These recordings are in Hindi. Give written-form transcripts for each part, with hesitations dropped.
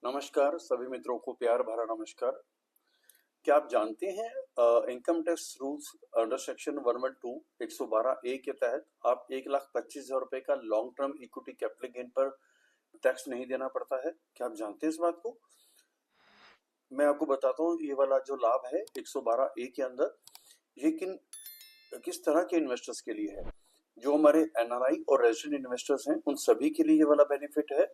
नमस्कार सभी मित्रों को प्यार भरा नमस्कार। क्या आप जानते हैं income tax rules under section 112 112 ए के तहत आप 1,25,000 रुपए का long term equity capital gain पर टैक्स नहीं देना पड़ता है। क्या आप जानते हैं इस बात को? मैं आपको बताता हूँ ये वाला जो लाभ है 112 ए के अंदर ये किस तरह के इन्वेस्टर्स के लिए है। जो हमारे एनआरआई और रेजिडेंट इन्वेस्टर्स हैं उन सभी के लिए ये वाला बेनिफिट है।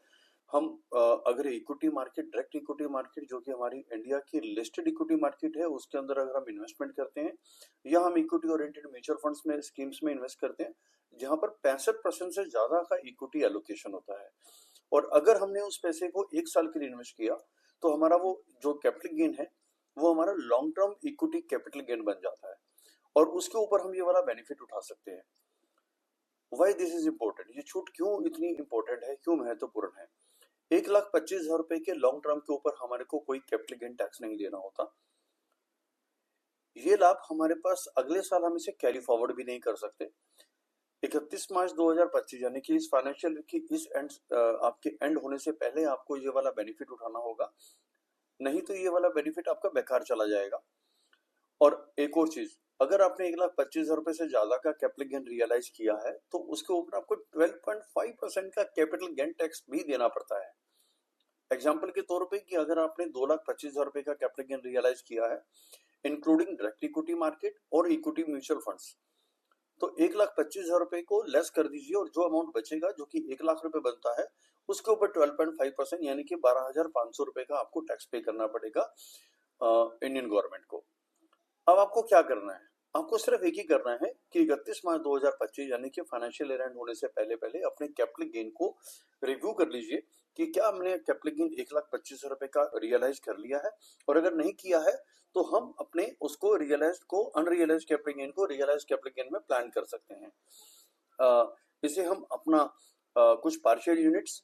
हम अगर equity market direct equity market जो कि हमारी इंडिया की लिस्टेड इक्विटी मार्केट है उसके अंदर अगर हम इन्वेस्टमेंट करते हैं या हम इक्विटी ओरिएंटेड म्यूचुअल फंड्स में स्कीम्स में इन्वेस्ट करते हैं जहां पर 65% से ज्यादा का इक्विटी एलोकेशन होता है और अगर हमने उस पैसे को 1 साल के लिए इन्वेस्ट किया तो हमारा वो जो कैपिटल गेन है वो हमारा long term equity capital gain बन जाता है और उसके ऊपर हम ये वाला बेनिफिट उठा सकते हैं। वाई दिस इज इम्पोर्टेंट, ये छूट क्यों इतनी इंपॉर्टेंट है, क्यों महत्वपूर्ण है? 1,25,000 रुपए के लॉन्ग टर्म के ऊपर हमारे को कोई कैपिटल गेन टैक्स नहीं देना होता। ये लाभ हमारे पास अगले साल हम इसे कैरी फॉरवर्ड भी नहीं कर सकते। 31 मार्च 2025 यानी कि इस फाइनेंशियल की इस एंड आपके एंड होने से पहले आपको ये वाला बेनिफिट उठाना होगा, नहीं तो ये वाला बेनिफिट आपका बेकार चला जाएगा। और एक और चीज, अगर आपने 1,25,000 रुपए से ज्यादा का कैपिटल गेन रियलाइज किया है तो उसके ऊपर आपको 12.5% का कैपिटल गेन टैक्स भी देना पड़ता है। एग्जाम्पल के तौर पे कि अगर आपने 2,25,000 रुपए का कैपिटल गेन रियलाइज किया है इंक्लूडिंग डायरेक्ट इक्विटी मार्केट और इक्विटी म्यूचुअल फंड्स, तो 1,25,000 रुपए को लेस कर दीजिए और जो अमाउंट बचेगा जो कि 1 लाख रुपए बनता है उसके ऊपर 12.5% यानी कि 12,500 रुपए का आपको टैक्स पे करना पड़ेगा इंडियन गवर्नमेंट को। अब आपको क्या करना है? आपको सिर्फ एक ही करना है कि 31 मार्च 2025 यानी कि फाइनेंशियल ईयर एंड होने से पहले पहले अपने कैपिटल गेन को रिव्यू कर लीजिए कि क्या हमने कैपिटल गेन 1,25,000 रुपए का रियलाइज कर लिया है और अगर नहीं किया है तो हम अपने उसको रियलाइज को अनरियलाइज कैपिटल गेन को रियलाइज कैपिटल गेन में प्लान कर सकते हैं। इसे हम अपना कुछ पार्शियल यूनिट्स,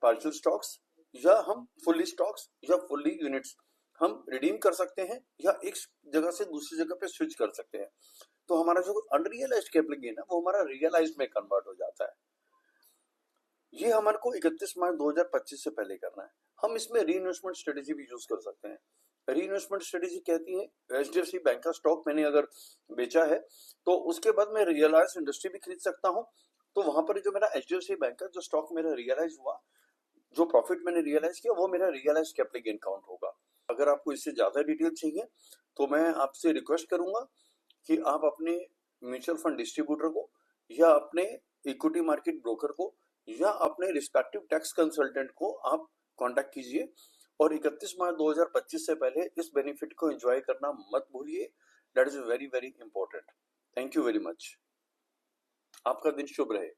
पार्शियल स्टॉक्स या हम फुल्ली स्टॉक्स या फुल्ली यूनिट्स हम रिडीम कर सकते हैं या एक जगह से दूसरी जगह पे स्विच कर सकते हैं। तो हमारा जो अनरियलाइज्ड कैपिटल गेन है वो हमारा रियलाइज्ड में कन्वर्ट हो जाता है। ये हमारे को 31 मार्च 2025 से पहले करना है। हम इसमें री इन्वेस्टमेंट स्ट्रेटेजी भी यूज कर सकते हैं। री इन्वेस्टमेंट स्ट्रेटेजी कहती है एचडीएफसी बैंक का स्टॉक मैंने अगर बेचा है तो उसके बाद मैं रियलाइज इंडस्ट्री भी खरीद सकता हूँ। तो वहां पर जो मेरा एचडीएफसी बैंक का जो स्टॉक मेरा रियलाइज हुआ, जो प्रॉफिट मैंने रियलाइज किया वो मेरा रियलाइज कैपिटल गेन काउंट होगा। अगर आपको इससे ज्यादा डिटेल चाहिए तो मैं आपसे रिक्वेस्ट करूंगा कि आप अपने म्यूचुअल फंड डिस्ट्रीब्यूटर को या अपने इक्विटी मार्केट ब्रोकर को या अपने रिस्पेक्टिव टैक्स कंसल्टेंट को आप कांटेक्ट कीजिए और 31 मार्च 2025 से पहले इस बेनिफिट को एंजॉय करना मत भूलिए। That is very very important. Thank you very much. आपका दिन शुभ रहे।